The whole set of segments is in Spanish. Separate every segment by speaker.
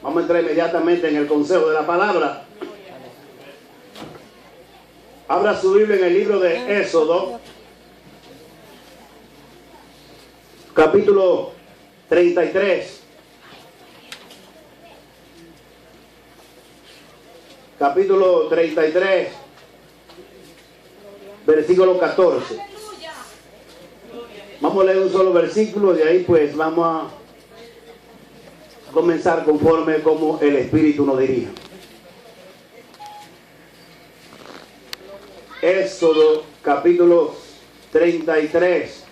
Speaker 1: Vamos a entrar inmediatamente en el consejo de la palabra. Abra su Biblia en el libro de Éxodo, capítulo 33. Capítulo 33, versículo 14. Vamos a leer un solo versículo, de ahí pues vamos a comenzar conforme como el Espíritu nos dirige. Éxodo capítulo 33,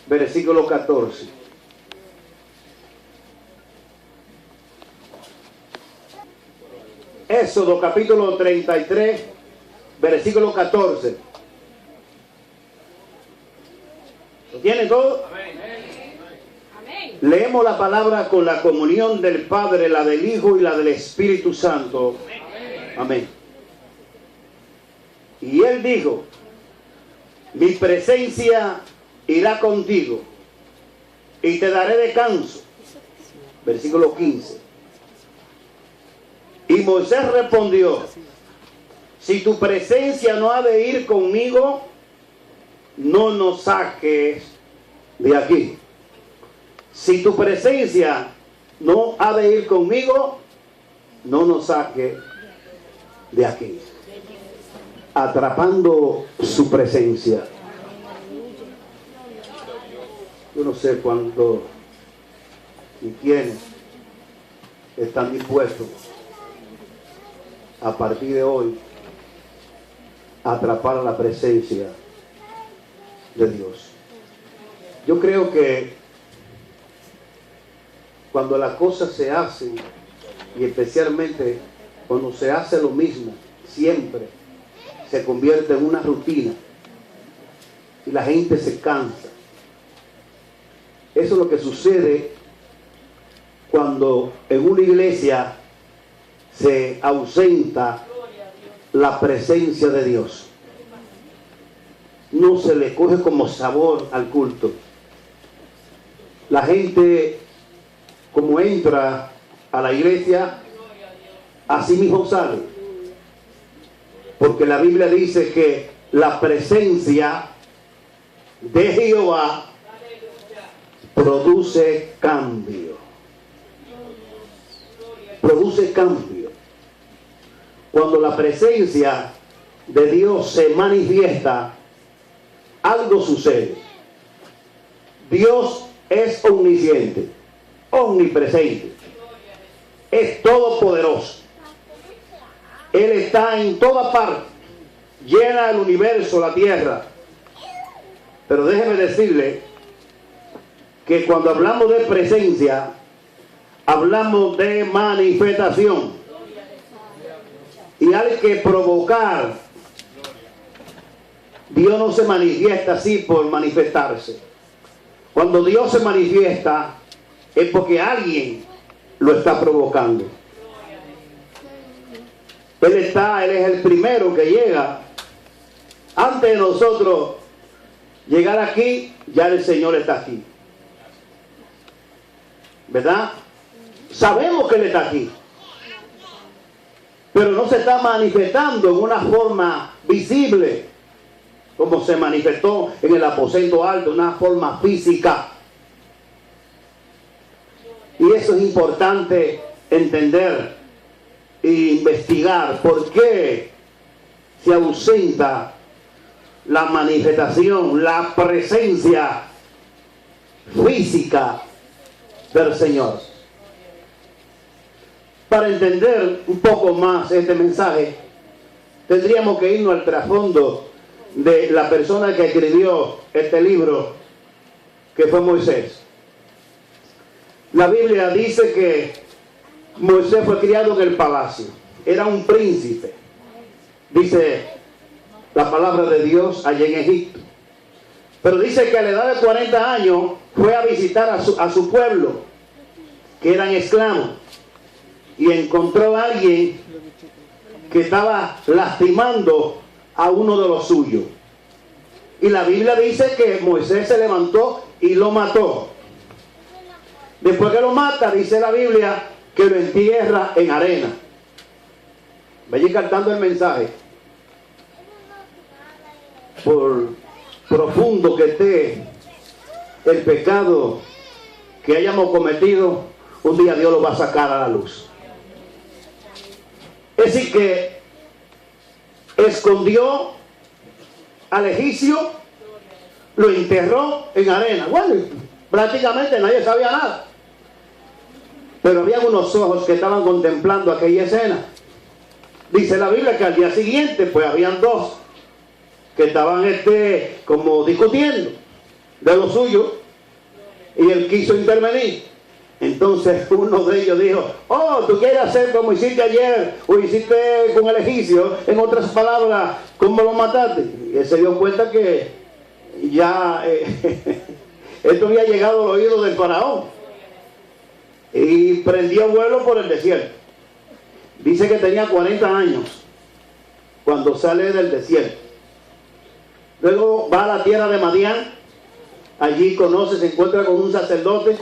Speaker 1: versículo 14. Éxodo capítulo 33, versículo 14. ¿Lo tienen todo? Leemos la palabra con la comunión del Padre, la del Hijo y la del Espíritu Santo. Amén. Y él dijo: mi presencia irá contigo y te daré descanso. Versículo 15. Y Moisés respondió: si tu presencia no ha de ir conmigo, no nos saques de aquí. Si tu presencia no ha de ir conmigo, no nos saque de aquí. Atrapando su presencia. Yo no sé cuánto y quiénes están dispuestos a partir de hoy a atrapar la presencia de Dios. Yo creo que cuando las cosas se hacen, y especialmente cuando se hace lo mismo, siempre se convierte en una rutina y la gente se cansa. Eso es lo que sucede cuando en una iglesia se ausenta la presencia de Dios. No se le coge como sabor al culto. La gente, como entra a la iglesia, así mismo sale. Porque la Biblia dice que la presencia de Jehová produce cambio. Produce cambio. Cuando la presencia de Dios se manifiesta, algo sucede. Dios es omnisciente, omnipresente, es todopoderoso. Él está en toda parte, llena el universo, la tierra. Pero déjeme decirle que cuando hablamos de presencia, hablamos de manifestación. Y hay que provocar. Dios no se manifiesta así por manifestarse. Cuando Dios se manifiesta es porque alguien lo está provocando. Él es el primero que llega. Antes de nosotros llegar aquí, ya el Señor está aquí. ¿Verdad? Sabemos que Él está aquí. Pero no se está manifestando en una forma visible, como se manifestó en el aposento alto, una forma física. Y eso es importante entender e investigar por qué se ausenta la manifestación, la presencia física del Señor. Para entender un poco más este mensaje, tendríamos que irnos al trasfondo de la persona que escribió este libro, que fue Moisés. La Biblia dice que Moisés fue criado en el palacio, era un príncipe, dice la palabra de Dios allá en Egipto. Pero dice que a la edad de 40 años fue a visitar a su pueblo, que eran esclavos. y encontró a alguien que estaba lastimando a uno de los suyos. Y la Biblia dice que Moisés se levantó y lo mató. Después que lo mata, dice la Biblia que lo entierra en arena. Vaya cantando el mensaje. Por profundo que esté el pecado que hayamos cometido, un día Dios lo va a sacar a la luz. Es decir que escondió al egipcio, lo enterró en arena. Bueno, prácticamente nadie sabía nada. Pero había unos ojos que estaban contemplando aquella escena. Dice la Biblia que al día siguiente, pues habían dos que estaban como discutiendo de lo suyo, y él quiso intervenir. Entonces uno de ellos dijo: oh, tú quieres hacer como hiciste ayer o hiciste con el egipcio, en otras palabras, ¿cómo lo mataste? Y él se dio cuenta que ya esto había llegado al oído del faraón y prendió vuelo por el desierto. Dice que tenía 40 años cuando sale del desierto. Luego va a la tierra de Madián. Allí se encuentra con un sacerdote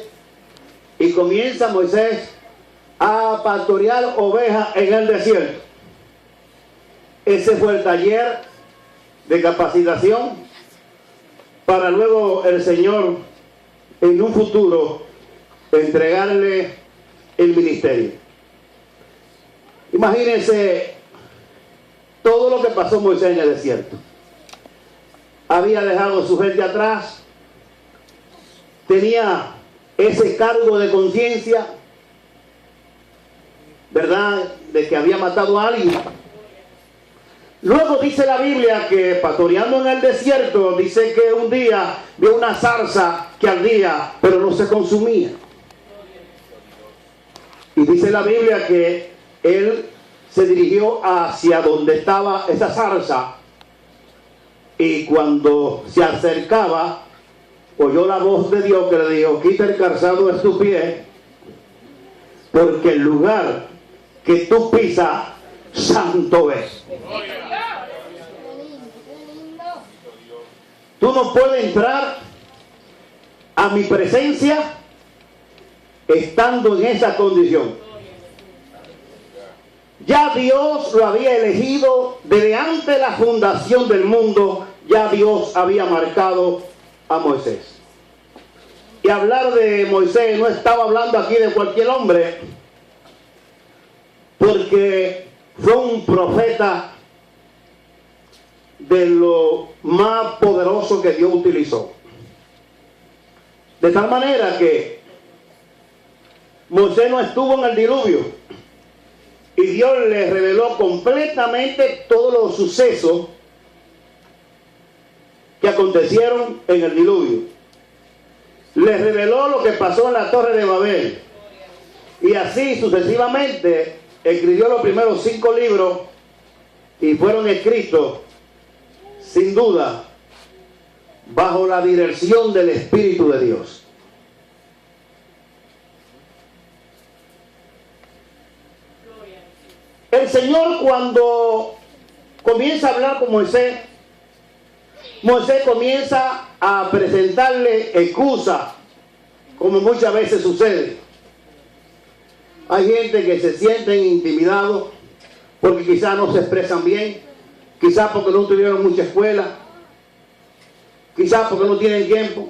Speaker 1: y comienza Moisés a pastorear ovejas en el desierto. Ese fue el taller de capacitación para luego el Señor en un futuro entregarle el ministerio. Imagínense todo lo que pasó Moisés en el desierto. Había dejado su gente atrás, tenía ese cargo de conciencia, ¿verdad?, de que había matado a alguien. Luego dice la Biblia que pastoreando en el desierto, dice que un día vio una zarza que ardía, pero no se consumía. Y dice la Biblia que él se dirigió hacia donde estaba esa zarza, y cuando se acercaba, oyó la voz de Dios que le dijo: quita el calzado de tu pie, porque el lugar que tú pisas, santo es. Tú no puedes entrar a mi presencia estando en esa condición. Ya Dios lo había elegido desde antes de la fundación del mundo. Ya Dios había marcado a Moisés. Y hablar de Moisés, no estaba hablando aquí de cualquier hombre, porque fue un profeta de lo más poderoso que Dios utilizó. De tal manera que Moisés no estuvo en el diluvio, y Dios le reveló completamente todos los sucesos que acontecieron en el diluvio. Le reveló lo que pasó en la Torre de Babel. Y así sucesivamente escribió los primeros 5 libros, y fueron escritos, sin duda, bajo la dirección del Espíritu de Dios. El Señor, cuando comienza a hablar con Moisés, Moisés comienza a presentarle excusas, como muchas veces sucede. Hay gente que se sienten intimidados porque quizás no se expresan bien, quizás porque no tuvieron mucha escuela, quizás porque no tienen tiempo.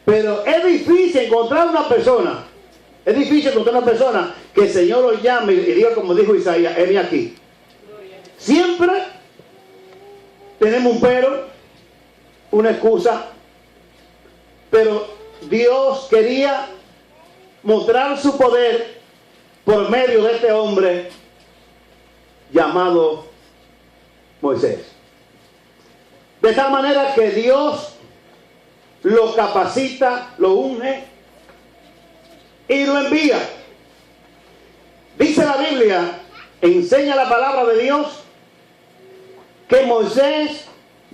Speaker 1: Pero es difícil encontrar una persona, que el Señor lo llame y diga, como dijo Isaías: heme aquí. Siempre tenemos un pero, una excusa, pero Dios quería mostrar su poder por medio de este hombre llamado Moisés. De tal manera que Dios lo capacita, lo unge y lo envía. Dice la Biblia, enseña la palabra de Dios, que Moisés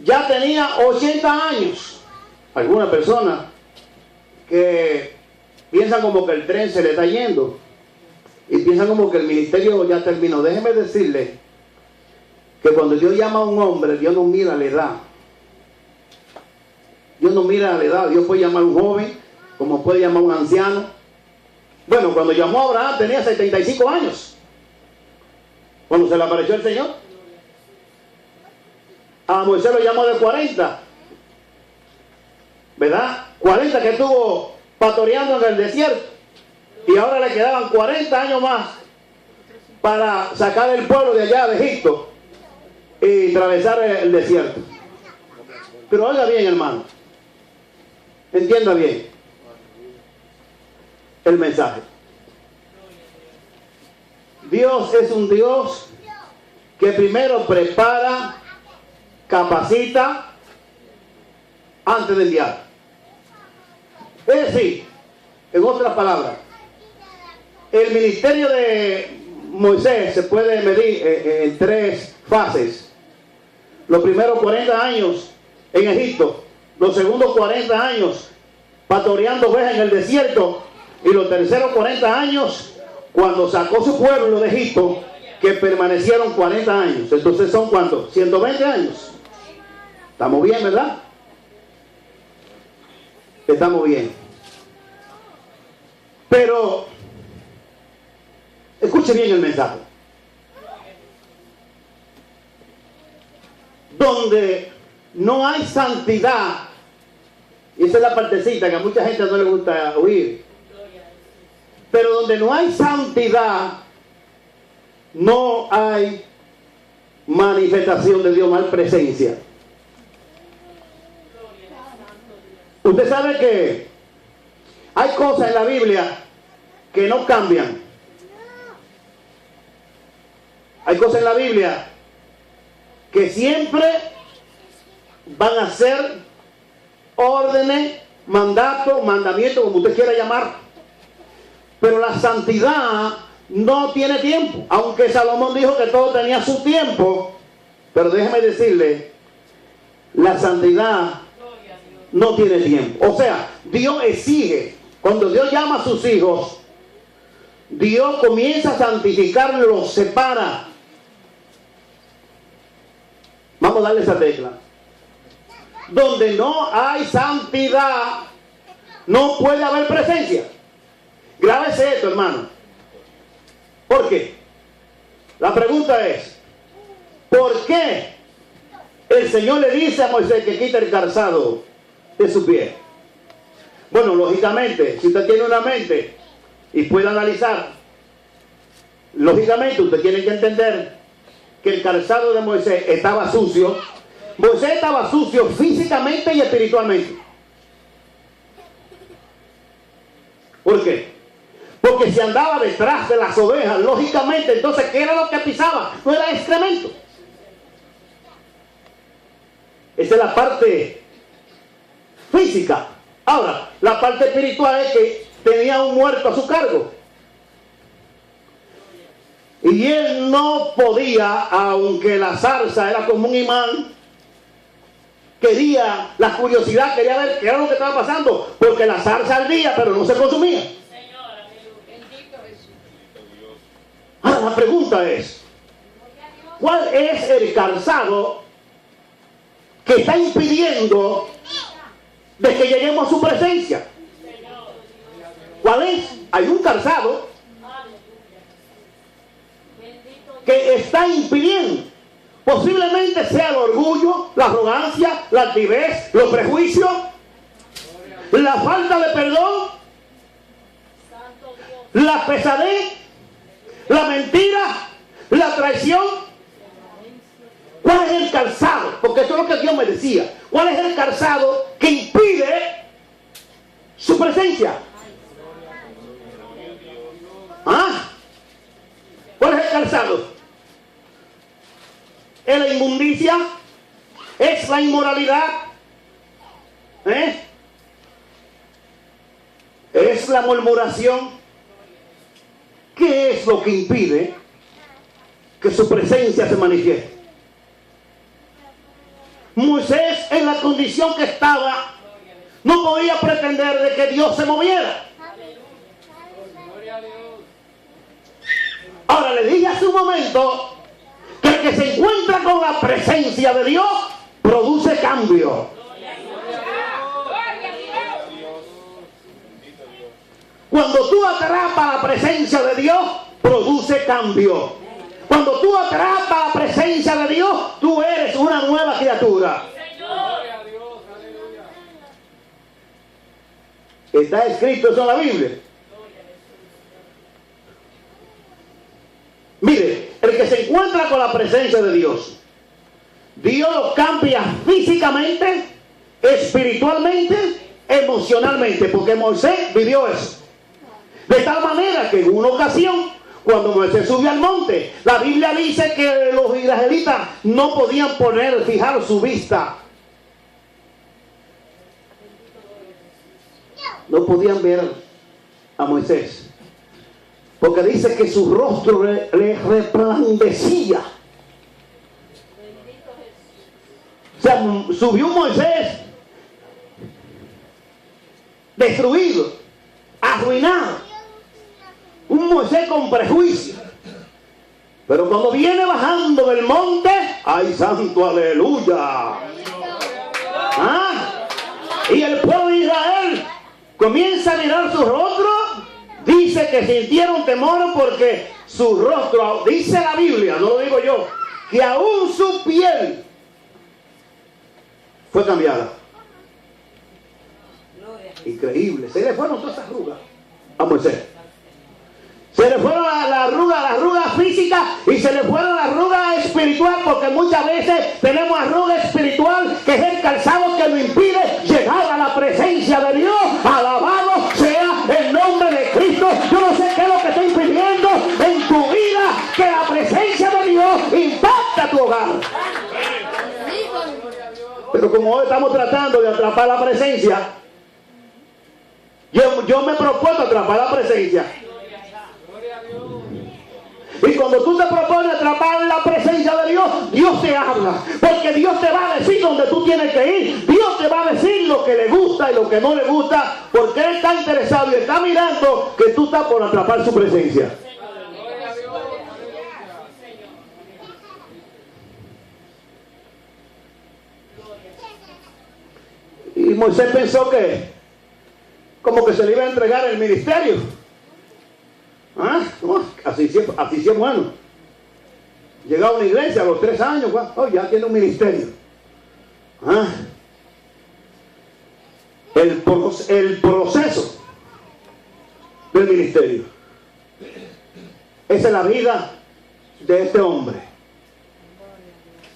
Speaker 1: ya tenía 80 años. Algunas personas que piensan como que el tren se le está yendo, y piensan como que el ministerio ya terminó. Déjeme decirle que cuando Dios llama a un hombre, Dios no mira la edad. Dios no mira la edad. Dios puede llamar a un joven, como puede llamar a un anciano. Bueno, cuando llamó a Abraham tenía 75 años. Cuando se le apareció el Señor. A Moisés lo llamó de 40. ¿Verdad? 40 que estuvo pastoreando en el desierto. Y ahora le quedaban 40 años más para sacar el pueblo de allá de Egipto y atravesar el desierto. Pero oiga bien, hermano. Entienda bien el mensaje. Dios es un Dios que primero prepara, capacita antes de enviar. Es decir, en otras palabras, el ministerio de Moisés se puede medir en 3 fases. Los primeros 40 años en Egipto, los segundos 40 años pastoreando ovejas en el desierto, y los terceros 40 años cuando sacó su pueblo de Egipto, que permanecieron 40 años. Entonces son ¿cuántos? 120 años. Estamos bien, ¿verdad? Estamos bien. Pero escuche bien el mensaje. Donde no hay santidad, y esa es la partecita que a mucha gente no le gusta oír, pero donde no hay santidad, no hay manifestación de Dios, no hay presencia. Usted sabe que hay cosas en la Biblia que no cambian. Hay cosas en la Biblia que siempre van a ser órdenes, mandatos, mandamientos, como usted quiera llamar. Pero la santidad no tiene tiempo. Aunque Salomón dijo que todo tenía su tiempo, pero déjeme decirle, la santidad no tiene tiempo. O sea, Dios exige, cuando Dios llama a sus hijos, Dios comienza a santificarlos, los separa. Vamos a darle esa tecla. Donde no hay santidad, no puede haber presencia. Grábese esto, hermano. ¿Por qué? La pregunta es, ¿por qué el Señor le dice a Moisés que quite el calzado de su pie? Bueno, lógicamente, si usted tiene una mente y puede analizar, lógicamente usted tiene que entender que el calzado de Moisés estaba sucio. Moisés estaba sucio físicamente y espiritualmente. ¿Por qué? Porque si andaba detrás de las ovejas, lógicamente, entonces, ¿qué era lo que pisaba? No era excremento. Esa es la parte física. Ahora, la parte espiritual es que tenía un muerto a su cargo. Y él no podía, aunque la zarza era como un imán, quería, la curiosidad quería ver qué era lo que estaba pasando, porque la zarza ardía, pero no se consumía. Ahora la pregunta es, ¿cuál es el calzado que está impidiendo de que lleguemos a su presencia? ¿Cuál es? Hay un calzado que está impidiendo. Posiblemente sea el orgullo, la arrogancia, la altivez, los prejuicios, la falta de perdón, la pesadez, la mentira, la traición. ¿Cuál es el calzado? Porque esto es lo que Dios me decía. ¿Cuál es el calzado que impide su presencia? ¿Ah? ¿Cuál es el calzado? ¿Es la inmundicia? ¿Es la inmoralidad? ¿Es la murmuración? ¿Qué es lo que impide que su presencia se manifieste? Moisés, en la condición que estaba, no podía pretender de que Dios se moviera. Ahora le dije hace un momento que el que se encuentra con la presencia de Dios produce cambio. Cuando tú atrapas la presencia de Dios, produce cambio. Cuando tú atrapas la presencia de Dios, tú eres una nueva criatura. Está escrito eso en la Biblia. Mire, el que se encuentra con la presencia de Dios, Dios lo cambia físicamente, espiritualmente, emocionalmente, porque Moisés vivió eso. De tal manera que en una ocasión, cuando Moisés subió al monte, la Biblia dice que los israelitas no podían fijar su vista. No podían ver a Moisés, porque dice que su rostro le resplandecía. O sea, subió Moisés destruido, arruinado, un Moisés con prejuicio. Pero cuando viene bajando del monte, ¡ay, santo, aleluya! ¿Ah? Y el pueblo de Israel comienza a mirar su rostro. Dice que sintieron temor porque su rostro, dice la Biblia, no lo digo yo, que aún su piel fue cambiada. Increíble. Se le fueron todas esas arrugas a Moisés. Se le fueron las arrugas físicas y se le fueron las arrugas espiritual, porque muchas veces tenemos arruga espiritual, que es el calzado que nos impide llegar a la presencia de Dios. Alabado sea el nombre de Cristo. Yo no sé qué es lo que está impidiendo en tu vida que la presencia de Dios impacte tu hogar. Pero como hoy estamos tratando de atrapar la presencia, yo me propongo atrapar la presencia. Y cuando tú te propones atrapar la presencia de Dios, Dios te habla. Porque Dios te va a decir dónde tú tienes que ir. Dios te va a decir lo que le gusta y lo que no le gusta. Porque Él está interesado y está mirando que tú estás por atrapar su presencia. Y Moisés pensó que como que se le iba a entregar el ministerio. ¿Ah? Así sí es bueno. Llega a una iglesia a los 3 años, ya tiene un ministerio. ¿Ah? El proceso del ministerio. Esa es la vida de este hombre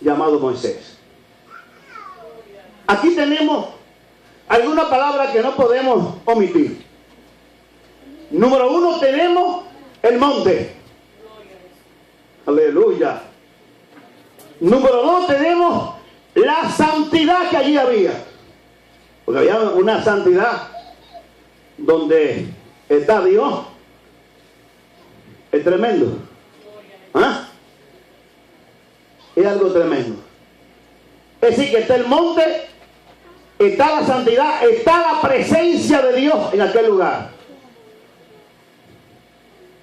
Speaker 1: llamado Moisés. Aquí tenemos alguna palabra que no podemos omitir. Número 1, tenemos el monte. Aleluya. Número 2, tenemos la santidad que allí había. Porque había una santidad donde está Dios. Es tremendo. ¿Ah? Es algo tremendo. Es decir, que está el monte, está la santidad, está la presencia de Dios en aquel lugar.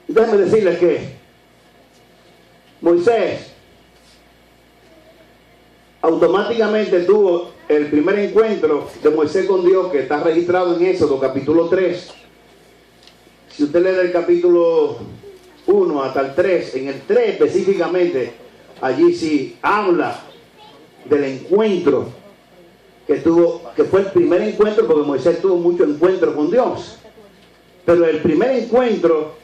Speaker 1: Déjenme decirles que Moisés automáticamente tuvo el primer encuentro de Moisés con Dios, que está registrado en Éxodo capítulo 3. Si usted lee del capítulo 1 hasta el 3, en el 3 específicamente, allí sí habla del encuentro que tuvo, que fue el primer encuentro, porque Moisés tuvo muchos encuentros con Dios, pero el primer encuentro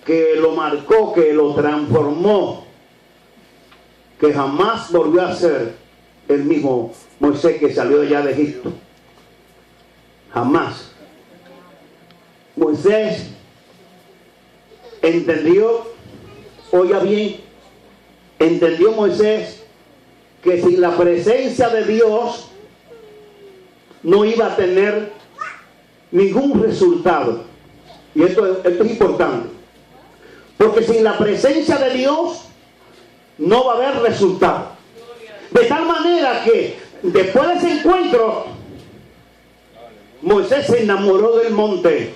Speaker 1: que lo marcó, que lo transformó, que jamás volvió a ser el mismo Moisés que salió de allá de Egipto. Jamás. Moisés entendió, oiga bien, entendió Moisés que sin la presencia de Dios no iba a tener ningún resultado. Y esto es importante, porque sin la presencia de Dios no va a haber resultado. De tal manera que después de ese encuentro, Moisés se enamoró del monte.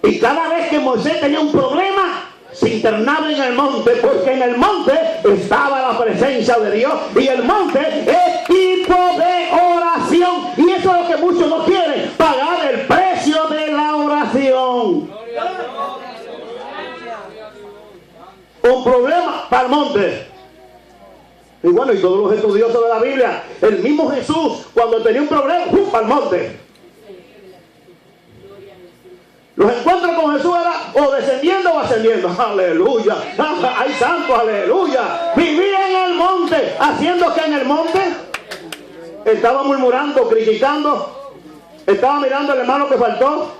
Speaker 1: Y cada vez que Moisés tenía un problema, se internaba en el monte, porque en el monte estaba la presencia de Dios, y el monte es tipo de oración, y eso es lo que muchos no quieren, pagar el precio de la oración. Un problema para el monte. Y bueno, y todos los estudiosos de la Biblia, el mismo Jesús, cuando tenía un problema, para el monte. Los encuentros con Jesús eran o descendiendo o ascendiendo. Aleluya. Hay santos, aleluya. Vivía en el monte, haciendo que en el monte estaba murmurando, criticando, estaba mirando al hermano que faltó.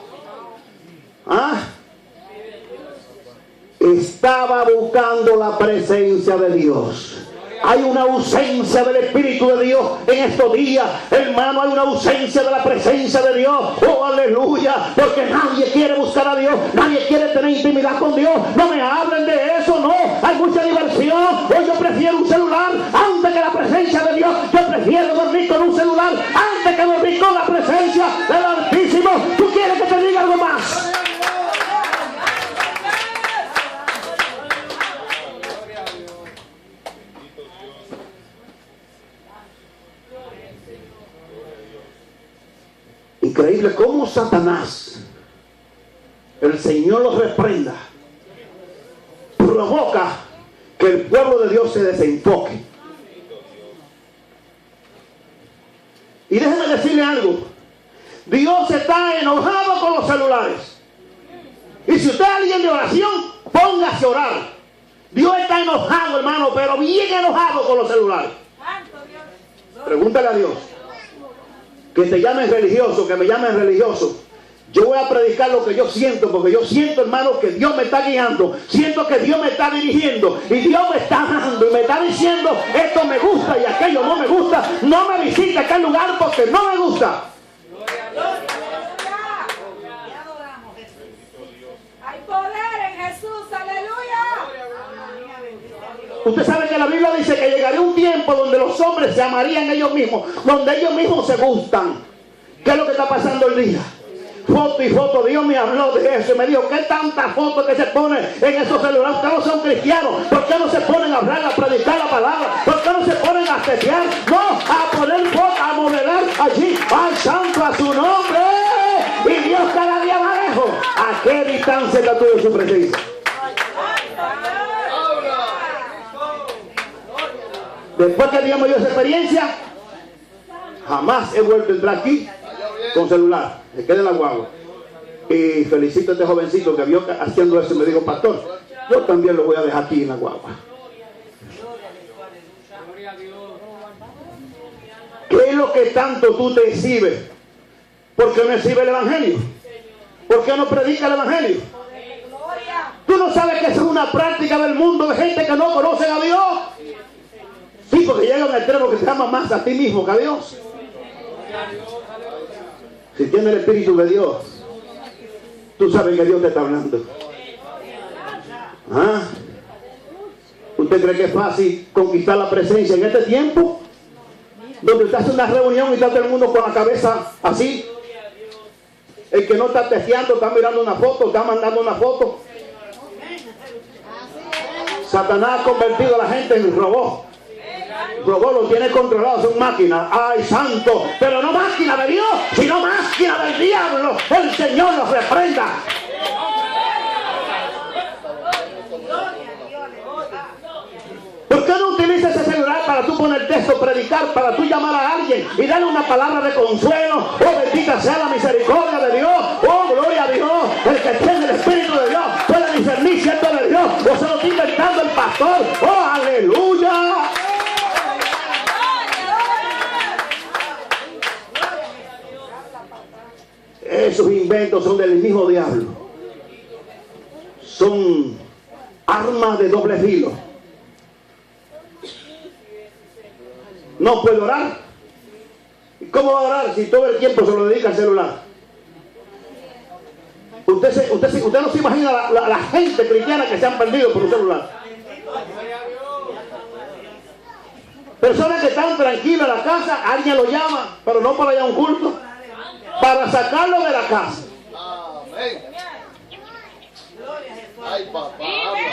Speaker 1: Estaba buscando la presencia de Dios. Hay una ausencia del Espíritu de Dios en estos días, hermano. Hay una ausencia de la presencia de Dios. Oh, aleluya. Porque nadie quiere buscar a Dios, nadie quiere tener intimidad con Dios. No me hablen de eso, no. Hay mucha diversión. Hoy yo prefiero un celular antes que la presencia de Dios. Yo prefiero dormir con un celular antes que dormir con la presencia del Altísimo. ¿Tú quieres que te diga algo más? Increíble cómo Satanás, el Señor los reprenda, provoca que el pueblo de Dios se desenfoque. Y déjenme decirle algo. Dios está enojado con los celulares. Y si usted es alguien de oración, póngase a orar. Dios está enojado, hermano, pero bien enojado con los celulares. Pregúntale a Dios. Que te llamen religioso, que me llamen religioso. Yo voy a predicar lo que yo siento, porque yo siento, hermano, que Dios me está guiando. Siento que Dios me está dirigiendo. Y Dios me está dando y me está diciendo, esto me gusta y aquello no me gusta. No me visite aquel lugar porque no me gusta.
Speaker 2: Hay poder en Jesús, aleluya.
Speaker 1: Usted sabe que la Biblia dice que llegaría un tiempo donde los hombres se amarían ellos mismos, donde ellos mismos se gustan. ¿Qué es lo que está pasando hoy día? Foto y foto. Dios me habló de eso y me dijo, ¿qué tantas fotos que se ponen en esos celulares? Ustedes no son cristianos. ¿Por qué no se ponen a hablar, a predicar la palabra? ¿Por qué no se ponen a tetear? No, a poner fotos, a modelar allí. ¡Ay, santo a su nombre! Y Dios cada día más lejos. ¿A qué distancia está tú de su presencia? Después que Dios me dio esa experiencia, jamás he vuelto a entrar aquí con celular. Me quedé en la guagua. Y felicito a este jovencito que vio haciendo eso y me dijo, pastor, yo también lo voy a dejar aquí en la guagua. ¿Qué es lo que tanto tú te exhibes? ¿Por qué no exhibe el evangelio? ¿Por qué no predica el evangelio? ¿Tú no sabes que esa es una práctica del mundo de gente que no conoce a Dios? Sí, porque llega un extremo que te ama más a ti mismo que a Dios. Si tienes el Espíritu de Dios, tú sabes que Dios te está hablando. ¿Usted cree que es fácil conquistar la presencia en este tiempo? Donde usted hace una reunión y está todo el mundo con la cabeza así. El que no está testeando, está mirando una foto, está mandando una foto. Satanás ha convertido a la gente en robot. Robot lo tiene controlado, son máquinas. ¡Ay, santo! Pero no máquina de Dios, sino máquina del diablo. El Señor los reprenda. ¿Por qué no utilizas ese celular para tú poner texto, predicar, para tú llamar a alguien y darle una palabra de consuelo? ¡Oh, bendita sea la misericordia de Dios! ¡Oh, gloria a Dios! El que tiene el Espíritu de Dios puede discernir si esto es de Dios o se lo está inventando el pastor. ¡Oh, aleluya! Esos inventos son del mismo diablo. Son armas de doble filo. No puede orar. ¿Y cómo va a orar si todo el tiempo se lo dedica al celular? Usted no se imagina la gente cristiana que se han perdido por un celular. Personas que están tranquilas en la casa, alguien lo llama, pero no para ir a un culto, para sacarlo de la casa.
Speaker 3: Ay, papá.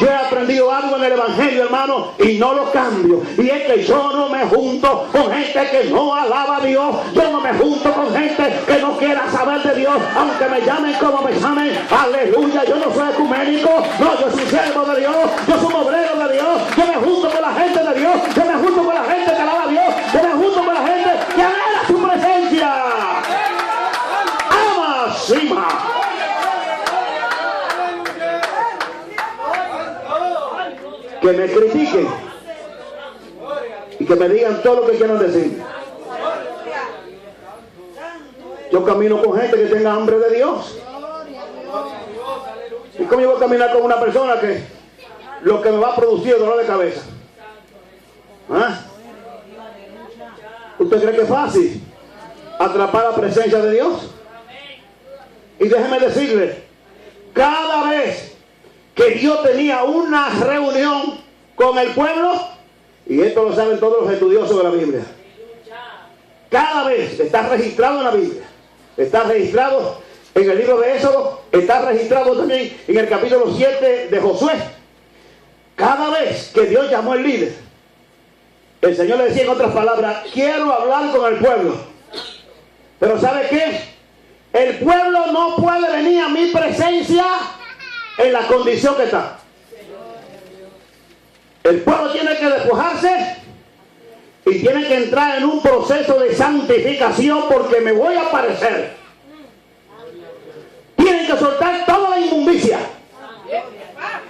Speaker 1: Yo he aprendido algo en el Evangelio, hermano, y no lo cambio. Y es que yo no me junto con gente que no alaba a Dios. Yo no me junto con gente que no quiera saber de Dios, aunque me llamen como me llamen. Aleluya, yo no soy ecuménico. No, yo soy siervo de Dios. Yo soy un obrero de Dios. Yo me junto con la gente de Dios. Yo me junto con la gente que alaba a Dios. Yo me junto con la gente que anhela su presencia. Ama, Sima. Que me critiquen y que me digan todo lo que quieran decir. Yo camino con gente que tenga hambre de Dios. ¿Y cómo yo voy a caminar con una persona que lo que me va a producir es dolor de cabeza? ¿Ah? ¿Usted cree que es fácil atrapar la presencia de Dios? Y déjeme decirle, cada vez que Dios tenía una reunión con el pueblo, y esto lo saben todos los estudiosos de la Biblia, cada vez está registrado en la Biblia, está registrado en el libro de Éxodo, está registrado también en el capítulo 7 de Josué. Cada vez que Dios llamó al líder, el Señor le decía en otras palabras: quiero hablar con el pueblo. Pero ¿sabe qué? El pueblo no puede venir a mi presencia en la condición que está. El pueblo tiene que despojarse y tiene que entrar en un proceso de santificación, porque me voy a aparecer. Tienen que soltar toda la inmundicia,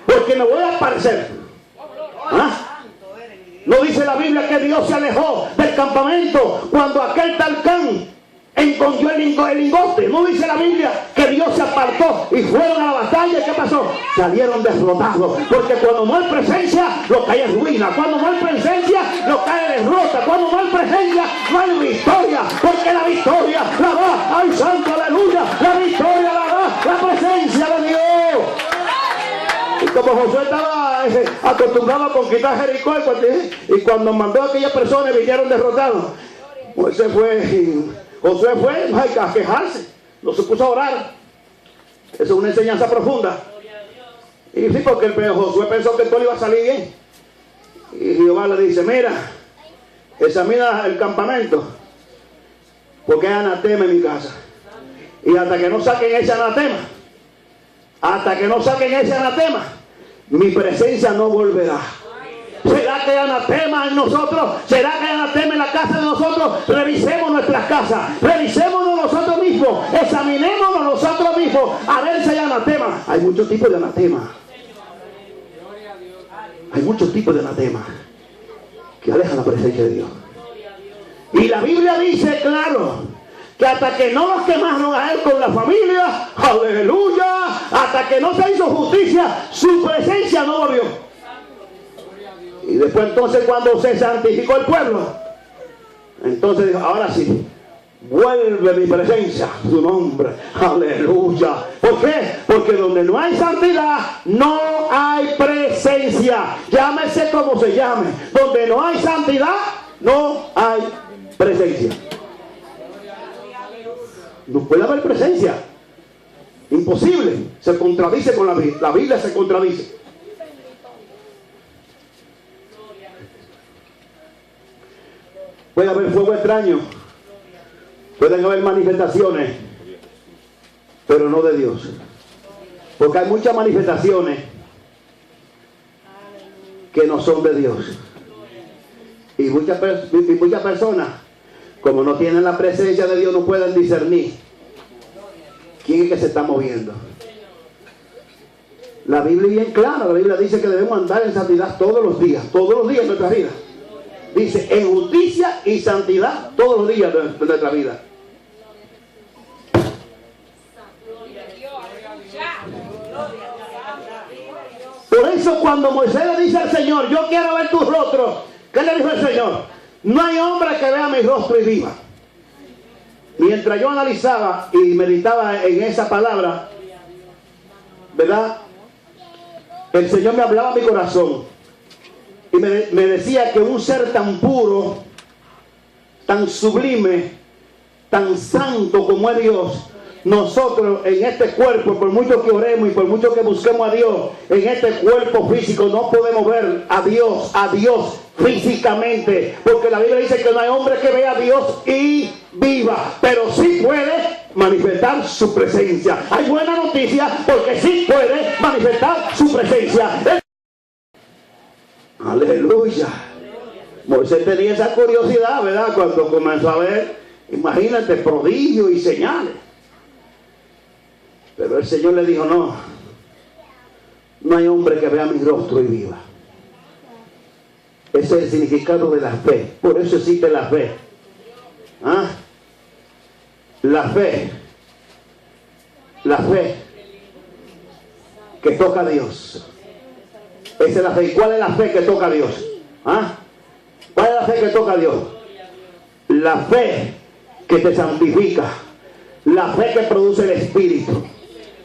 Speaker 1: porque me voy a aparecer. ¿Ah? No dice la Biblia que Dios se alejó del campamento cuando aquel Talcán encontró el lingote. No dice la Biblia que Dios se apartó y fueron a la batalla. ¿Y qué pasó? Salieron derrotados, porque cuando no hay presencia, lo que hay es ruina. Cuando no hay presencia, lo que hay es derrota. Cuando no hay presencia, no hay victoria, porque la victoria la da, ¡ay santo, aleluya! La victoria la da la presencia de Dios. Y como Josué estaba acostumbrado a conquistar Jericó, y cuando mandó a aquellas personas vinieron derrotados, Josué fue a quejarse, no se puso a orar. Eso es una enseñanza profunda. Y sí, porque Josué pensó que todo iba a salir bien. Y Jehová le dice: mira, examina el campamento, porque hay anatema en mi casa. Y hasta que no saquen ese anatema, mi presencia no volverá. ¿Será que hay anatema en nosotros? ¿Será que hay anatema en la casa de nosotros? Revisemos nuestras casas, revisémonos nosotros mismos, examinémonos nosotros mismos a ver si hay anatema. Hay muchos tipos de anatema. Hay muchos tipos de anatema que alejan la presencia de Dios. Y la Biblia dice claro que hasta que no los quemaron a él con la familia, aleluya, hasta que no se hizo justicia, su presencia no volvió. Y después, entonces, cuando se santificó el pueblo, entonces dijo: ahora sí, vuelve mi presencia, su nombre, aleluya. ¿Por qué? Porque donde no hay santidad, no hay presencia. Llámese como se llame. Donde no hay santidad, no hay presencia. No puede haber presencia. Imposible. Se contradice con la Biblia. La Biblia se contradice. Puede haber fuego extraño, pueden haber manifestaciones, pero no de Dios. Porque hay muchas manifestaciones que no son de Dios. Y muchas personas, como no tienen la presencia de Dios, no pueden discernir quién es que se está moviendo. La Biblia es bien clara. La Biblia dice que debemos andar en santidad todos los días de nuestra vida. Dice: en justicia y santidad todos los días de nuestra vida. Por eso cuando Moisés le dice al Señor: yo quiero ver tu rostro, ¿qué le dijo el Señor? No hay hombre que vea mi rostro y viva. Mientras yo analizaba y meditaba en esa palabra, ¿verdad? El Señor me hablaba a mi corazón. Y me decía que un ser tan puro, tan sublime, tan santo como es Dios, nosotros en este cuerpo, por mucho que oremos y por mucho que busquemos a Dios, en este cuerpo físico no podemos ver a Dios físicamente, porque la Biblia dice que no hay hombre que vea a Dios y viva, pero sí puede manifestar su presencia. Hay buena noticia, porque sí puede manifestar su presencia. Aleluya. Moisés tenía esa curiosidad, ¿verdad? Cuando comenzó a ver, imagínate, prodigios y señales. Pero el Señor le dijo, no hay hombre que vea mi rostro y viva. Ese es el significado de la fe. Por eso existe la fe. ¿Ah? La fe que toca a Dios. Esa es la fe. ¿Y cuál es la fe que toca a Dios? ¿Ah? ¿Cuál es la fe que toca a Dios? La fe que te santifica. La fe que produce el Espíritu.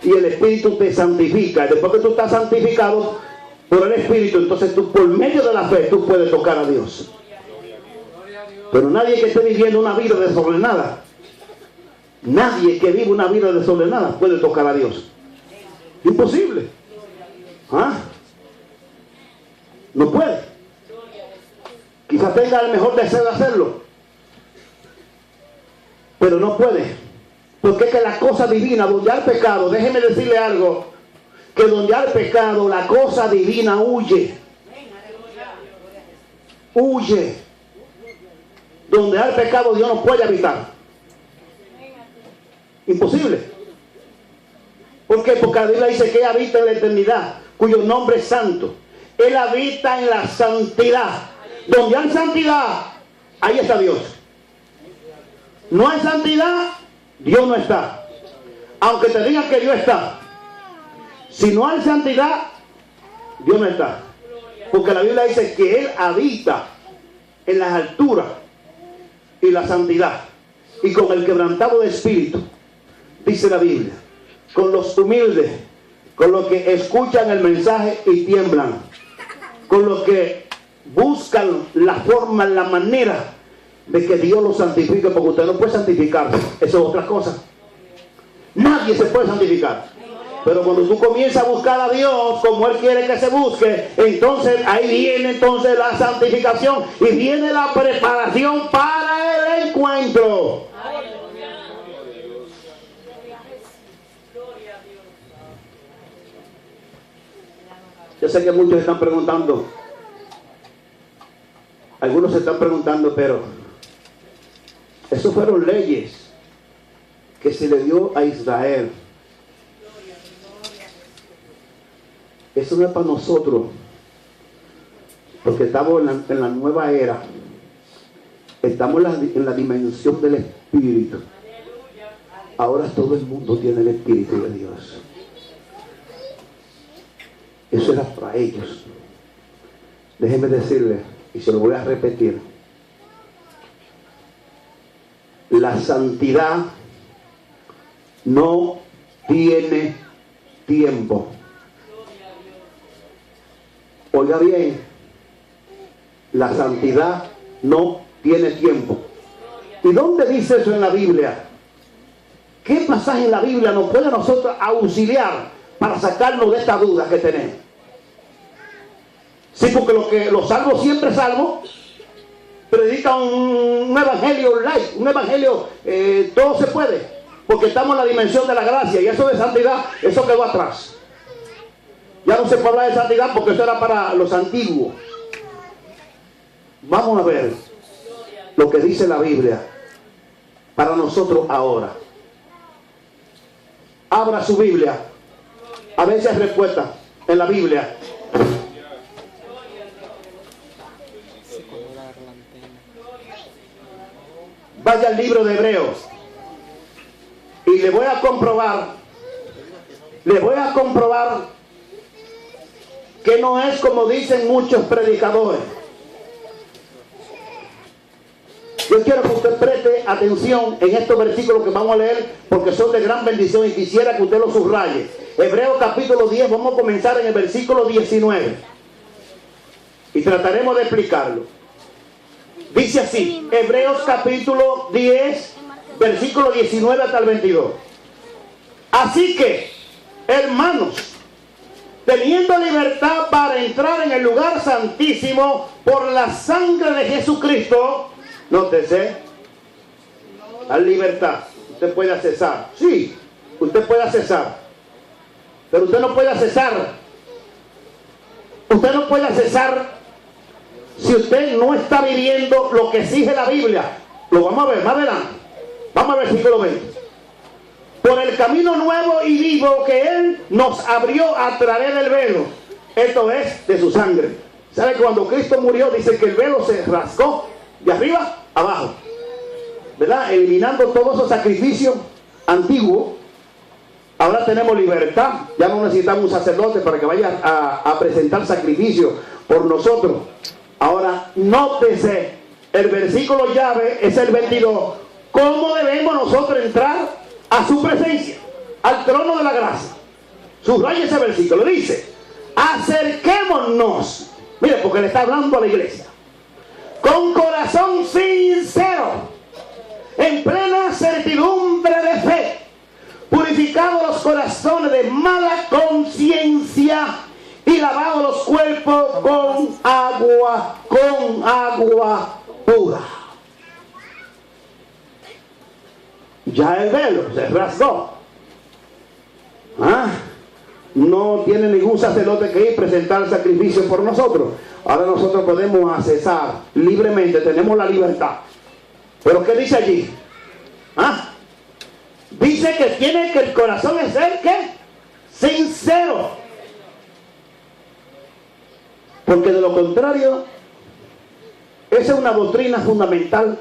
Speaker 1: Y el Espíritu te santifica. Y después que tú estás santificado por el Espíritu, entonces tú, por medio de la fe, tú puedes tocar a Dios. Pero nadie que esté viviendo una vida desordenada, nadie que vive una vida desordenada puede tocar a Dios. Imposible. ¿Ah? No puede. Quizás tenga el mejor deseo de hacerlo, pero no puede. Porque es que la cosa divina, donde hay pecado, déjeme decirle algo, que donde hay pecado, la cosa divina huye. Huye. Donde hay pecado, Dios no puede habitar. Imposible. ¿Por qué? Porque la Biblia dice que Él habita en la eternidad, cuyo nombre es santo. Él habita en la santidad. Donde hay santidad, ahí está Dios. No hay santidad, Dios no está. Aunque te digan que Dios está, si no hay santidad, Dios no está. Porque la Biblia dice que Él habita en las alturas y la santidad, y con el quebrantado de espíritu, dice la Biblia, con los humildes, con los que escuchan el mensaje y tiemblan, con los que buscan la forma, la manera de que Dios lo santifique, porque usted no puede santificarse. Eso es otra cosa. Nadie se puede santificar. Pero cuando tú comienzas a buscar a Dios como Él quiere que se busque, entonces ahí viene entonces la santificación y viene la preparación para el encuentro. Yo sé que muchos están preguntando, algunos se están preguntando, pero esos fueron leyes que se le dio a Israel. Eso no es para nosotros, porque estamos en la nueva era. Estamos en la dimensión del Espíritu. Ahora todo el mundo tiene el Espíritu de Dios. Eso era para ellos. Déjenme decirle, y se lo voy a repetir, la santidad no tiene tiempo. Oiga bien, la santidad no tiene tiempo. ¿Y dónde dice eso en la Biblia? ¿Qué pasaje en la Biblia nos puede a nosotros auxiliar para sacarnos de esta duda que tenemos? Sí, porque los salvos siempre salvos predican un evangelio light, un evangelio, todo se puede, porque estamos en la dimensión de la gracia, y eso de santidad, eso quedó atrás. Ya no se puede hablar de santidad porque eso era para los antiguos. Vamos a ver lo que dice la Biblia para nosotros ahora. Abra su Biblia. A veces hay respuesta en la Biblia. Vaya al libro de Hebreos y le voy a comprobar que no es como dicen muchos predicadores. Yo quiero que usted preste atención en estos versículos que vamos a leer, porque son de gran bendición y quisiera que usted los subraye. Hebreos capítulo 10, vamos a comenzar en el versículo 19 y trataremos de explicarlo. Dice así, Hebreos capítulo 10, versículo 19 hasta el 22. Así que, hermanos, teniendo libertad para entrar en el lugar santísimo por la sangre de Jesucristo, nótese, la libertad. Usted puede accesar. Sí, usted puede accesar. Pero usted no puede accesar. Usted no puede accesar si usted no está viviendo lo que exige la Biblia. Lo vamos a ver más adelante. Vamos a ver versículo 20. Por el camino nuevo y vivo que Él nos abrió a través del velo. Esto es de su sangre. ¿Sabe que cuando Cristo murió dice que el velo se rasgó de arriba abajo? ¿Verdad? Eliminando todos esos sacrificios antiguos. Ahora tenemos libertad. Ya no necesitamos un sacerdote para que vaya a presentar sacrificio por nosotros. Ahora, nótese, el versículo llave es el 22. ¿Cómo debemos nosotros entrar a su presencia? Al trono de la gracia. Subraya ese versículo. Dice, acerquémonos. Mire, porque le está hablando a la iglesia. Con corazón sincero, en plena certidumbre de fe, purificados los corazones de mala conciencia y lavados los cuerpos con agua pura. Ya el velo se rasgó. No tiene ningún sacerdote que ir a presentar sacrificio por nosotros. Ahora nosotros podemos accesar libremente, tenemos la libertad. Pero ¿qué dice allí? Dice que tiene que el corazón es ser ¿qué? Sincero. Porque de lo contrario, esa es una doctrina fundamental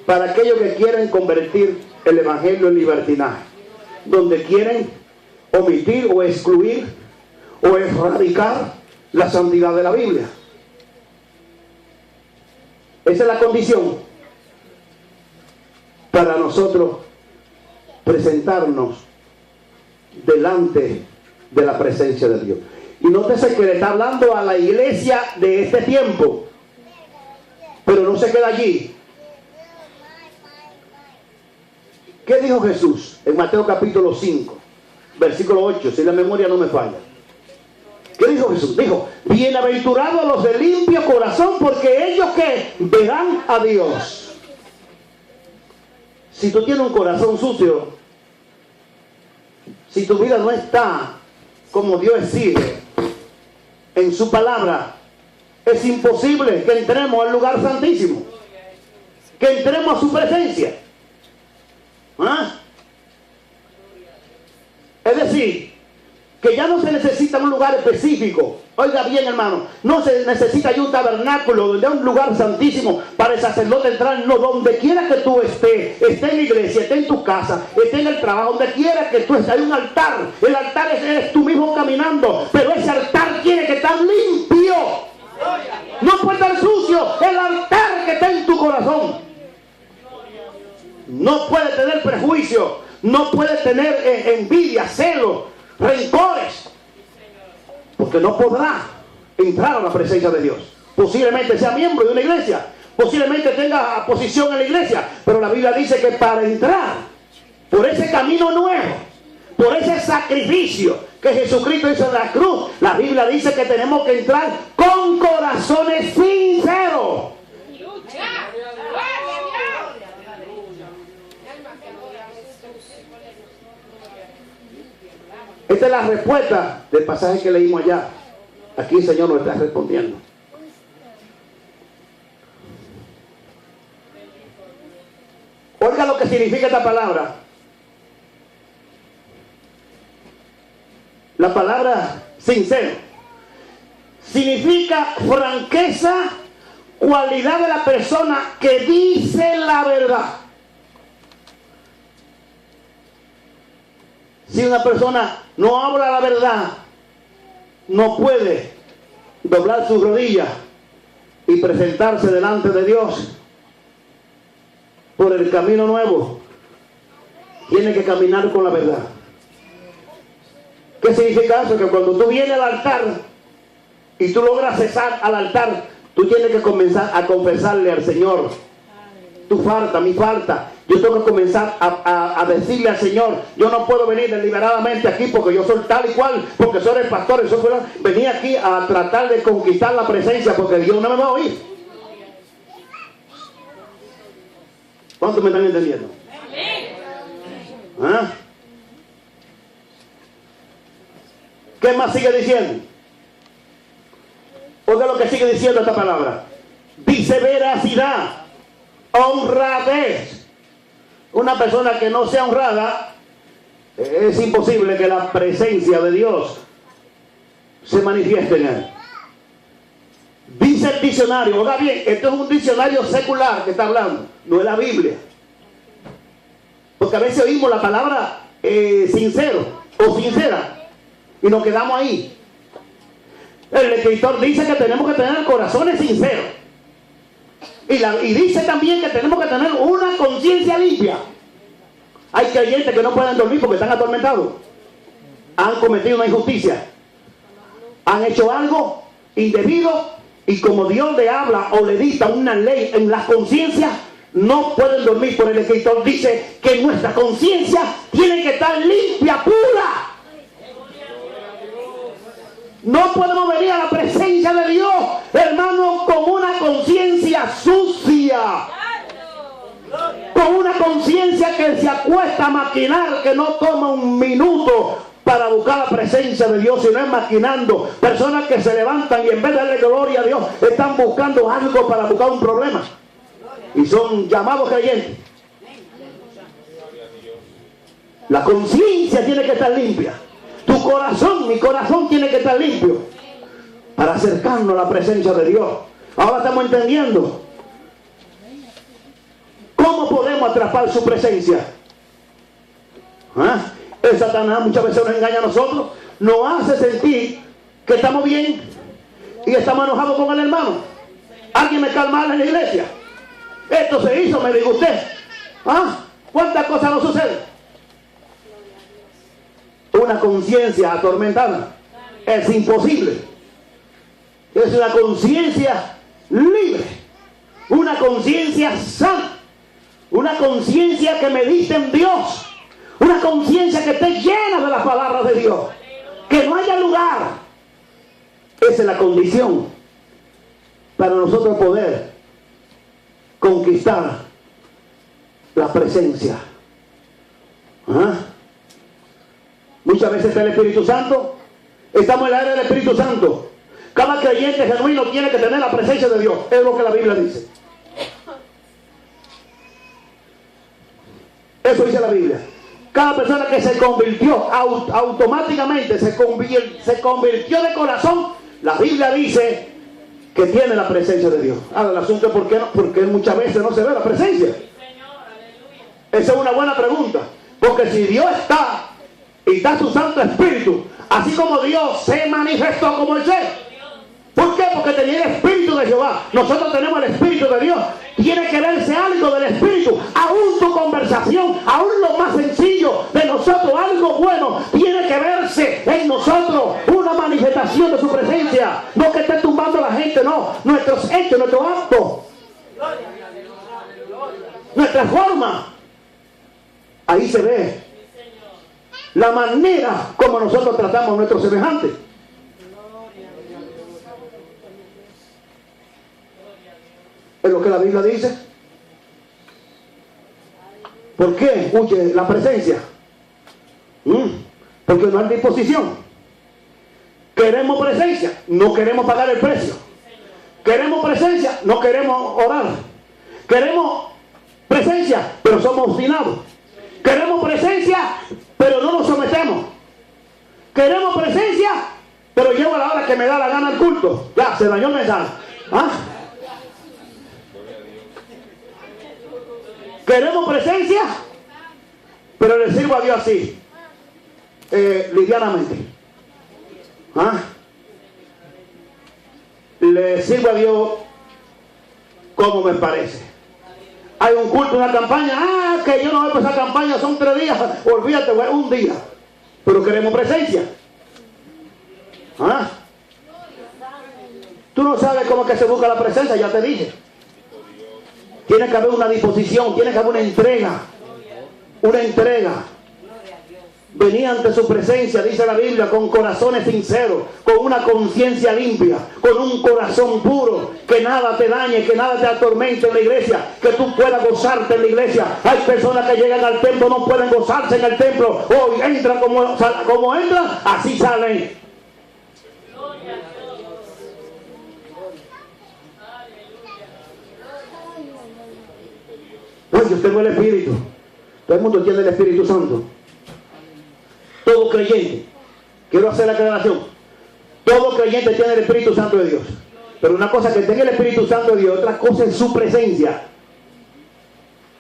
Speaker 1: para aquellos que quieren convertir el evangelio en libertinaje, donde quieren omitir o excluir o erradicar la santidad de la Biblia. Esa es la condición para nosotros presentarnos delante de la presencia de Dios. Y nótese que le está hablando a la iglesia de este tiempo, pero no se queda allí. ¿Qué dijo Jesús en Mateo capítulo 5, versículo 8? Si la memoria no me falla. ¿Qué dijo Jesús? Dijo, bienaventurados los de limpio corazón, porque ellos que verán a Dios. Si tú tienes un corazón sucio, si tu vida no está como Dios exige en su palabra, es imposible que entremos al lugar santísimo, que entremos a su presencia. Es decir, que ya no se necesita un lugar específico. Oiga bien, hermano, no se necesita un tabernáculo donde hay un lugar santísimo para el sacerdote entrar. No, donde quiera que tú estés, esté en la iglesia, esté en tu casa, esté en el trabajo, donde quiera que tú estés, hay un altar. El altar eres tú mismo caminando, pero ese altar tiene que estar limpio. No puede estar sucio el altar que está en tu corazón. No puede tener prejuicio, no puede tener envidia, celo, rencores, porque no podrá entrar a la presencia de Dios. Posiblemente sea miembro de una iglesia, posiblemente tenga posición en la iglesia, pero la Biblia dice que para entrar por ese camino nuevo, por ese sacrificio que Jesucristo hizo en la cruz, la Biblia dice que tenemos que entrar con corazones sinceros. Esta es la respuesta del pasaje que leímos allá. Aquí el Señor nos está respondiendo. Oiga lo que significa esta palabra. La palabra sincero significa franqueza, cualidad de la persona que dice la verdad. Si una persona no habla la verdad, no puede doblar sus rodillas y presentarse delante de Dios por el camino nuevo. Tiene que caminar con la verdad. ¿Qué significa eso? Que cuando tú vienes al altar y tú logras cesar al altar, tú tienes que comenzar a confesarle al Señor tu falta, mi falta. Yo tengo que comenzar a decirle al Señor, yo no puedo venir deliberadamente aquí porque yo soy tal y cual, porque soy el pastor, vení aquí a tratar de conquistar la presencia porque Dios no me va a oír. ¿Cuántos me están entendiendo? ¿Ah? ¿Qué más sigue diciendo? Oiga lo que sigue diciendo esta palabra. Dice veracidad, honradez. Una persona que no sea honrada, es imposible que la presencia de Dios se manifieste en él. Dice el diccionario, oiga bien, esto es un diccionario secular que está hablando, no es la Biblia. Porque a veces oímos la palabra sincero o sincera y nos quedamos ahí. El escritor dice que tenemos que tener corazones sinceros. Y dice también que tenemos que tener una conciencia limpia. Hay creyentes que no pueden dormir porque están atormentados. Han cometido una injusticia. Han hecho algo indebido. Y como Dios le habla o le dicta una ley en la conciencia, no pueden dormir. Por el escritor dice que nuestra conciencia tiene que estar limpia, pura. No podemos venir a la presencia de Dios, hermano, con una conciencia sucia, con una conciencia que se acuesta a maquinar, que no toma un minuto para buscar la presencia de Dios, sino es maquinando. Personas que se levantan y en vez de darle gloria a Dios, están buscando algo para buscar un problema. Y son llamados creyentes. La conciencia tiene que estar limpia. Tu corazón, mi corazón tiene que estar limpio para acercarnos a la presencia de Dios. Ahora estamos entendiendo cómo podemos atrapar su presencia. ¿Ah? El Satanás muchas veces nos engaña a nosotros, nos hace sentir que estamos bien y estamos enojados con el hermano. Alguien me cae mal en la iglesia. Esto se hizo, me dijo usted. ¿Ah? ¿Cuántas cosas no suceden? Una conciencia atormentada es imposible. Es una conciencia libre, una conciencia sana, una conciencia que medite en Dios, una conciencia que esté llena de las palabras de Dios, que no haya lugar. Esa es la condición para nosotros poder conquistar la presencia. ¿Ah? Muchas veces está el Espíritu Santo. Estamos en la era del Espíritu Santo. Cada creyente genuino tiene que tener la presencia de Dios. Es lo que la Biblia dice. Eso dice la Biblia. Cada persona que se convirtió automáticamente se convirtió de corazón. La Biblia dice que tiene la presencia de Dios. Ahora el asunto es porque muchas veces no se ve la presencia. Esa es una buena pregunta. Porque si Dios está y está su Santo Espíritu, así como Dios se manifestó como el ser. ¿Por qué? Porque tenía el Espíritu de Jehová. Nosotros tenemos el Espíritu de Dios. Tiene que verse algo del Espíritu. Aún tu conversación, aún lo más sencillo de nosotros, algo bueno, tiene que verse en nosotros. Una manifestación de su presencia. No que esté tumbando a la gente, no. Nuestros hechos, nuestros actos, nuestra forma. Ahí se ve la manera como nosotros tratamos a nuestros semejantes. Es lo que la Biblia dice. ¿Por qué huye la presencia? Porque no hay disposición. Queremos presencia, no queremos pagar el precio. Queremos presencia, no queremos orar. Queremos presencia, pero somos obstinados. Queremos presencia, pero no nos sometemos. Queremos presencia, pero llego a la hora que me da la gana el culto. Ya, se dañó el mensaje. ¿Ah? Queremos presencia, pero le sirvo a Dios así, livianamente. ¿Ah? Le sirvo a Dios como me parece. Hay un culto, una campaña, que yo no voy para esa campaña, son 3 días, olvídate, un día. Pero queremos presencia. ¿Ah? Tú no sabes cómo es que se busca la presencia, ya te dije. Tiene que haber una disposición, tiene que haber una entrega. Una entrega. Venía ante su presencia, dice la Biblia, con corazones sinceros, con una conciencia limpia, con un corazón puro, que nada te dañe, que nada te atormente en la iglesia, que tú puedas gozarte en la iglesia. Hay personas que llegan al templo, no pueden gozarse en el templo, o entran como entran, así salen. No, yo tengo el Espíritu. Todo el mundo tiene el Espíritu Santo. Todo creyente, quiero hacer la aclaración, todo creyente tiene el Espíritu Santo de Dios. Pero una cosa es que tenga el Espíritu Santo de Dios, otra cosa es su presencia.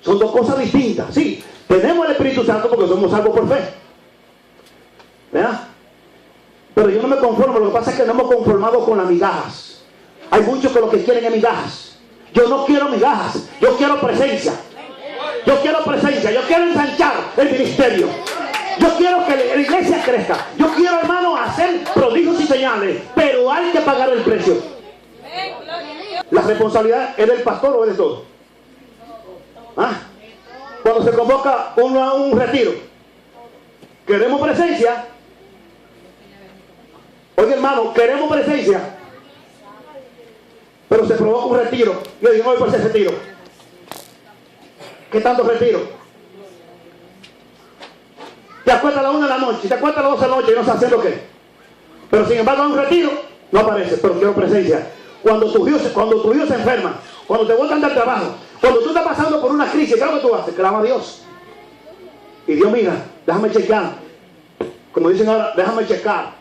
Speaker 1: Son dos cosas distintas. Sí, tenemos el Espíritu Santo porque somos salvos por fe, ¿verdad? Pero yo no me conformo, lo que pasa es que no hemos conformado con las migajas. Hay muchos que lo que quieren es migajas. Yo no quiero migajas, yo quiero presencia. Yo quiero presencia, yo quiero ensanchar el ministerio. Yo quiero que la iglesia crezca. Yo quiero, hermano, hacer prodigios y señales. Pero hay que pagar el precio. ¿La responsabilidad es del pastor o es de todos? ¿Ah? Cuando se convoca un retiro, queremos presencia. Oye, hermano, queremos presencia. Pero se provoca un retiro. Yo digo, voy por ese retiro. ¿Qué tanto retiro? Te acuestas a las 1 de la noche, te acuestas a las 12 de la noche y no sabes haciendo qué. Pero sin embargo, en un retiro no aparece, pero quiero presencia. Cuando tu hijo se enferma, cuando te botan del trabajo, cuando tú estás pasando por una crisis, ¿qué es lo que tú haces? Clama a Dios. Y Dios, mira, déjame checar. Como dicen ahora, déjame checar.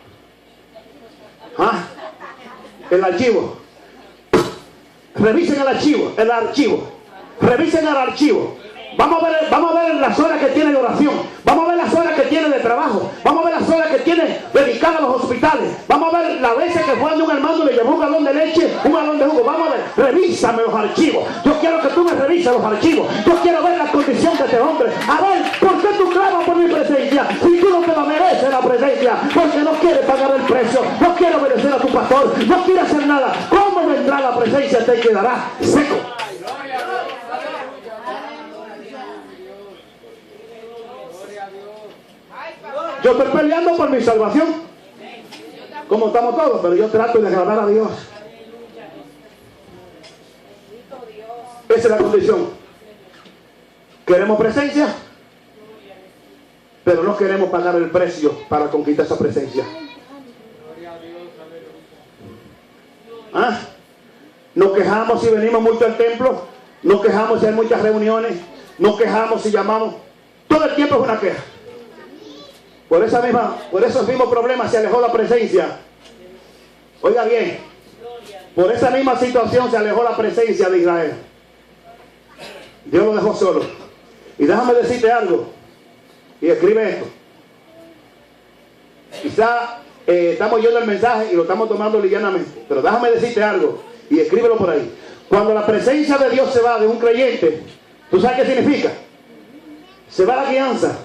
Speaker 1: ¿Ah? El archivo. Revisen el archivo. Revisen el archivo. Vamos a ver las horas que tiene de oración. Vamos a ver las horas que tiene de trabajo. Vamos a ver las horas que tiene dedicadas a los hospitales. Vamos a ver las veces que fue a un hermano y le llevó un galón de leche, un galón de jugo. Vamos a ver, revísame los archivos. Yo quiero que tú me revises los archivos. Yo quiero ver la condición de este hombre. A ver, ¿por qué tú clamas por mi presencia? Si tú no te la mereces la presencia, porque no quieres pagar el precio, no quieres obedecer a tu pastor, no quieres hacer nada. ¿Cómo vendrá la presencia? Te quedará seco. Yo estoy peleando por mi salvación, como estamos todos, pero yo trato de agradar a Dios. Esa es la condición. Queremos presencia, pero no queremos pagar el precio para conquistar esa presencia. ¿Ah? Nos quejamos si venimos mucho al templo, nos quejamos si hay muchas reuniones, nos quejamos si llamamos. Todo el tiempo es una queja. Por esos mismos problemas se alejó la presencia. Oiga bien, por esa misma situación se alejó la presencia de Israel. Dios lo dejó solo. Y déjame decirte algo, y escribe esto. Quizá estamos oyendo el mensaje y lo estamos tomando livianamente, pero déjame decirte algo, y escríbelo por ahí. Cuando la presencia de Dios se va de un creyente, ¿tú sabes qué significa? Se va la guianza,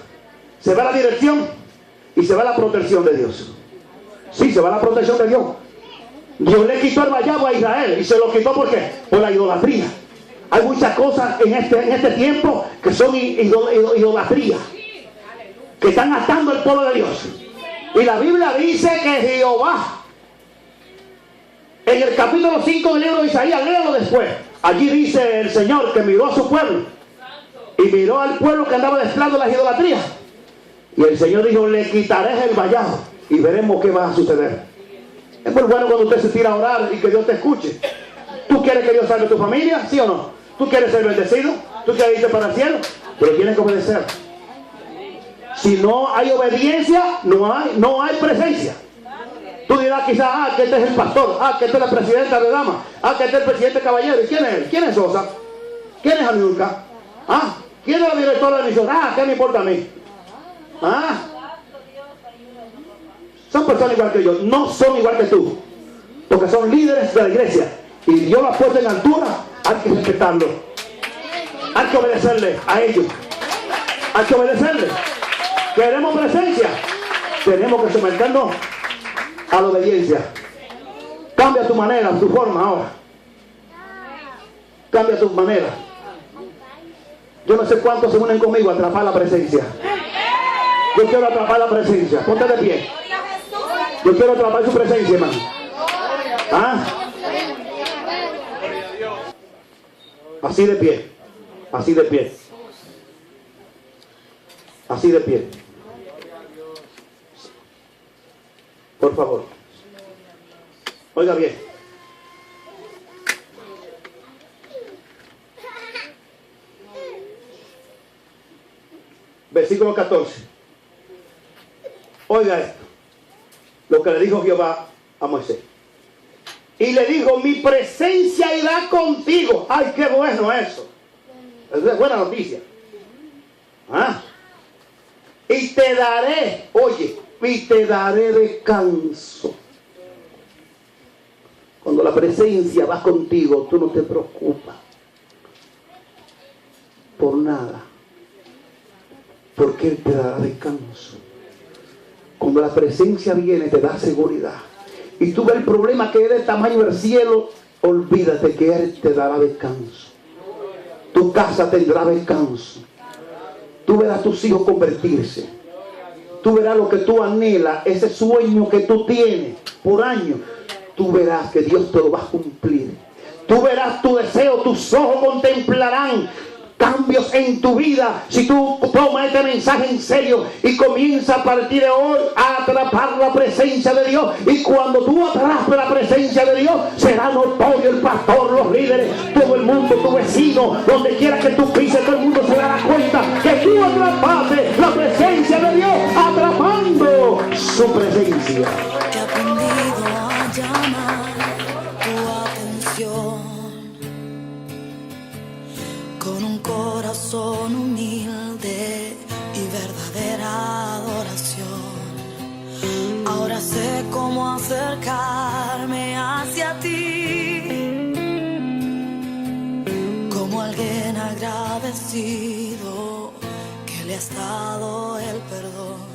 Speaker 1: se va la dirección y se va la protección de Dios. Sí, se va la protección de Dios. Dios le quitó el vallado a Israel. ¿Y se lo quitó por qué? Por la idolatría. Hay muchas cosas en este tiempo que son idolatría, que están atando el pueblo de Dios. Y la Biblia dice que Jehová, en el capítulo 5 del libro de Isaías, léalo después. Allí dice el Señor que miró a su pueblo y miró al pueblo que andaba desplazando las idolatrías. Y el Señor dijo, le quitaré el vallado y veremos qué va a suceder. Es muy bueno cuando usted se tira a orar y que Dios te escuche. ¿Tú quieres que Dios salve tu familia? ¿Sí o no? ¿Tú quieres ser bendecido? ¿Tú quieres irte para el cielo? Pero tienes que obedecer. Si no hay obediencia, no hay presencia. Tú dirás quizás, que este es el pastor, que esta es la presidenta de damas, que este es el presidente caballero. ¿Y quién es él? ¿Quién es Sosa? ¿Quién es Aniurka? ¿Quién es la directora de la emisora? ¿Qué me importa a mí? Son personas igual que yo, no son igual que tú, porque son líderes de la iglesia y Dios los ha puesto en altura. Hay que respetarlo, hay que obedecerle a ellos, hay que obedecerle. Queremos presencia, tenemos que someternos a la obediencia. Cambia tu manera, tu forma ahora, cambia tu manera. Yo no sé cuántos se unen conmigo a atrapar la presencia. Yo quiero atrapar la presencia. Ponte de pie. Yo quiero atrapar su presencia, hermano. ¿Ah? Así de pie. Así de pie. Así de pie. Por favor. Oiga bien. Versículo 14. Oiga esto. Lo que le dijo Jehová a Moisés. Y le dijo, mi presencia irá contigo. Ay, qué bueno eso. Esa es buena noticia. ¿Ah? Y te daré, oye, y te daré descanso. Cuando la presencia va contigo, tú no te preocupas por nada. Porque Él te dará descanso. Cuando la presencia viene, te da seguridad. Y tú ves el problema que es del tamaño del cielo, olvídate que Él te dará descanso. Tu casa tendrá descanso. Tú verás a tus hijos convertirse. Tú verás lo que tú anhelas, ese sueño que tú tienes por años. Tú verás que Dios te lo va a cumplir. Tú verás tu deseo, tus ojos contemplarán cambios en tu vida si tú tomas este mensaje en serio y comienzas a partir de hoy a atrapar la presencia de Dios. Y cuando tú atrapas la presencia de Dios, será notorio el pastor, los líderes, todo el mundo, tu vecino, donde quiera que tú pises, todo el mundo se dará cuenta que tú atrapaste la presencia de Dios, atrapando su presencia.
Speaker 3: He aprendido a llamar tu atención con un corazón humilde y verdadera adoración. Ahora sé cómo acercarme hacia ti, como alguien agradecido que le has dado el perdón.